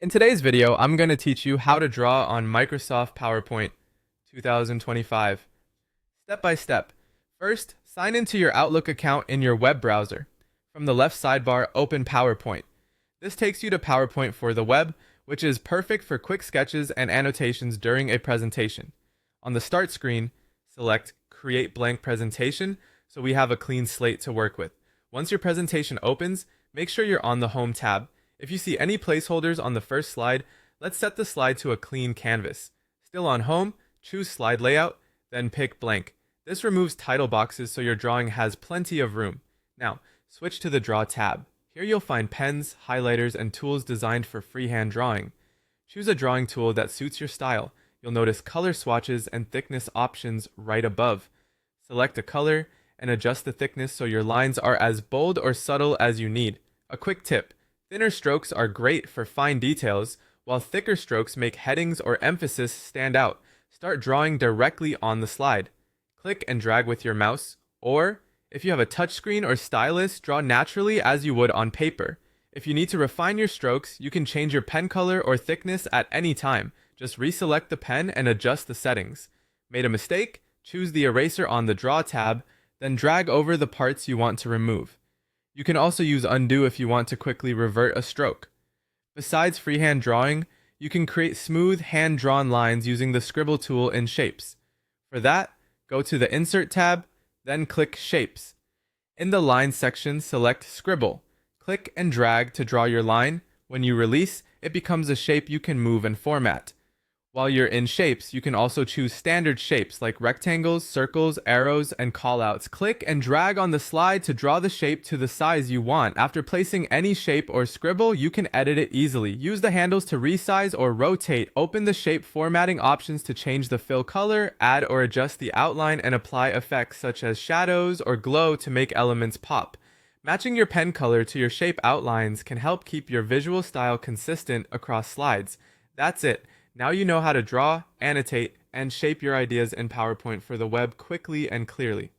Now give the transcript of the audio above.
In today's video, I'm going to teach you how to draw on Microsoft PowerPoint 2025. Step by step. First, sign into your Outlook account in your web browser. From the left sidebar, open PowerPoint. This takes you to PowerPoint for the web, which is perfect for quick sketches and annotations during a presentation. On the Start screen, select Create Blank Presentation so we have a clean slate to work with. Once your presentation opens, make sure you're on the Home tab. If you see any placeholders on the first slide, let's set the slide to a clean canvas. Still on Home, choose Slide Layout, then pick Blank. This removes title boxes so your drawing has plenty of room. Now, switch to the Draw tab. Here you'll find pens, highlighters, and tools designed for freehand drawing. Choose a drawing tool that suits your style. You'll notice color swatches and thickness options right above. Select a color and adjust the thickness so your lines are as bold or subtle as you need. A quick tip. Thinner strokes are great for fine details, while thicker strokes make headings or emphasis stand out. Start drawing directly on the slide. Click and drag with your mouse, or, if you have a touchscreen or stylus, draw naturally as you would on paper. If you need to refine your strokes, you can change your pen color or thickness at any time. Just reselect the pen and adjust the settings. Made a mistake? Choose the eraser on the Draw tab, then drag over the parts you want to remove. You can also use undo if you want to quickly revert a stroke. Besides freehand drawing, you can create smooth hand-drawn lines using the scribble tool in Shapes. For that, go to the Insert tab, then click Shapes. In the Line section, select Scribble. Click and drag to draw your line. When you release, it becomes a shape you can move and format. While you're in Shapes, you can also choose standard shapes like rectangles, circles, arrows, and callouts. Click and drag on the slide to draw the shape to the size you want. After placing any shape or scribble, you can edit it easily. Use the handles to resize or rotate. Open the shape formatting options to change the fill color, add or adjust the outline, and apply effects such as shadows or glow to make elements pop. Matching your pen color to your shape outlines can help keep your visual style consistent across slides. That's it. Now you know how to draw, annotate, and shape your ideas in PowerPoint for the web quickly and clearly.